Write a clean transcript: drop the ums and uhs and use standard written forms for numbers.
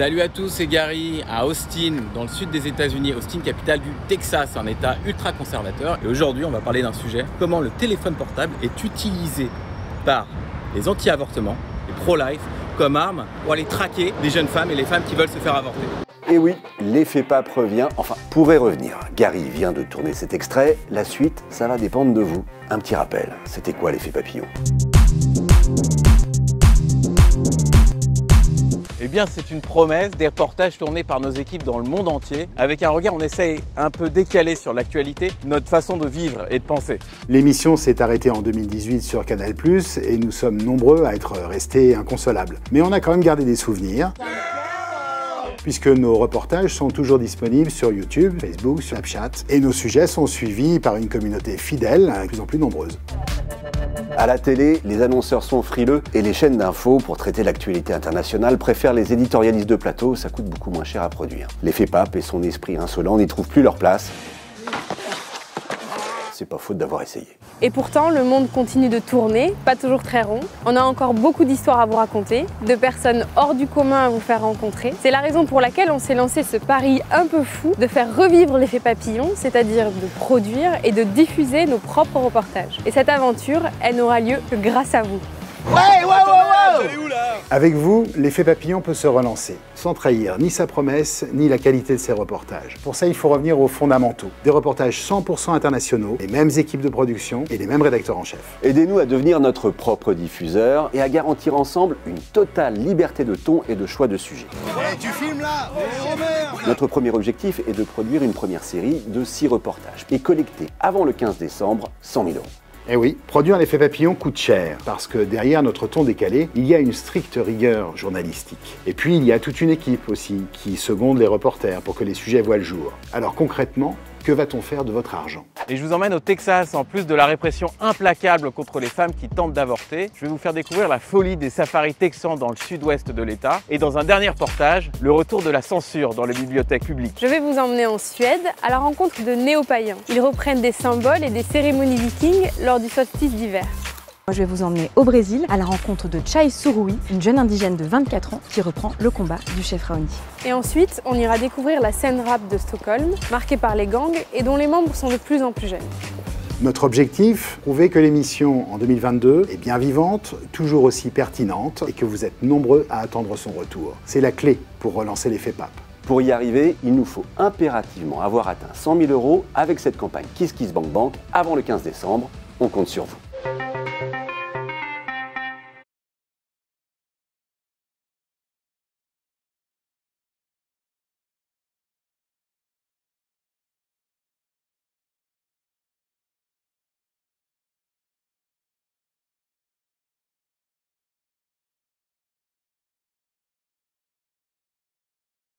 Salut à tous, c'est Gary à Austin, dans le sud des États-Unis. Austin, capitale du Texas, un état ultra conservateur. Et aujourd'hui, on va parler d'un sujet, comment le téléphone portable est utilisé par les anti-avortements, les pro-life, comme arme pour aller traquer les jeunes femmes et les femmes qui veulent se faire avorter. Et oui, l'effet pape revient, enfin pourrait revenir. Gary vient de tourner cet extrait, la suite, ça va dépendre de vous. Un petit rappel, c'était quoi l'effet papillon? Eh bien, c'est une promesse, des reportages tournés par nos équipes dans le monde entier. Avec un regard, on essaye un peu décalé sur l'actualité, notre façon de vivre et de penser. L'émission s'est arrêtée en 2018 sur Canal+, et nous sommes nombreux à être restés inconsolables. Mais on a quand même gardé des souvenirs, puisque nos reportages sont toujours disponibles sur YouTube, Facebook, Snapchat, et nos sujets sont suivis par une communauté fidèle, de plus en plus nombreuse. À la télé, les annonceurs sont frileux et les chaînes d'infos, pour traiter l'actualité internationale, préfèrent les éditorialistes de plateau, ça coûte beaucoup moins cher à produire. L'effet pape et son esprit insolent n'y trouvent plus leur place. C'est pas faute d'avoir essayé. Et pourtant, le monde continue de tourner, pas toujours très rond. On a encore beaucoup d'histoires à vous raconter, de personnes hors du commun à vous faire rencontrer. C'est la raison pour laquelle on s'est lancé ce pari un peu fou de faire revivre l'effet papillon, c'est-à-dire de produire et de diffuser nos propres reportages. Et cette aventure, elle n'aura lieu que grâce à vous. Avec vous, l'effet papillon peut se relancer, sans trahir ni sa promesse, ni la qualité de ses reportages. Pour ça, il faut revenir aux fondamentaux. Des reportages 100% internationaux, les mêmes équipes de production et les mêmes rédacteurs en chef. Aidez-nous à devenir notre propre diffuseur et à garantir ensemble une totale liberté de ton et de choix de sujet. Hey, tu filmes là, Notre premier objectif est de produire une première série de 6 reportages et collecter avant le 15 décembre 100 000 €. Eh oui, produire l'effet papillon coûte cher, parce que derrière notre ton décalé, il y a une stricte rigueur journalistique. Et puis il y a toute une équipe aussi, qui seconde les reporters pour que les sujets voient le jour. Alors concrètement, que va-t-on faire de votre argent? Et je vous emmène au Texas, en plus de la répression implacable contre les femmes qui tentent d'avorter. Je vais vous faire découvrir la folie des safaris texans dans le sud-ouest de l'État. Et dans un dernier reportage, le retour de la censure dans les bibliothèques publiques. Je vais vous emmener en Suède à la rencontre de néo-païens. Ils reprennent des symboles et des cérémonies vikings lors du solstice d'hiver. Je vais vous emmener au Brésil à la rencontre de Chai Surui, une jeune indigène de 24 ans qui reprend le combat du chef Raoni. Et ensuite, on ira découvrir la scène rap de Stockholm, marquée par les gangs et dont les membres sont de plus en plus jeunes. Notre objectif, prouver que l'émission en 2022 est bien vivante, toujours aussi pertinente et que vous êtes nombreux à attendre son retour. C'est la clé pour relancer l'effet pape. Pour y arriver, il nous faut impérativement avoir atteint 100 000 € avec cette campagne KissKissBankBank avant le 15 décembre. On compte sur vous.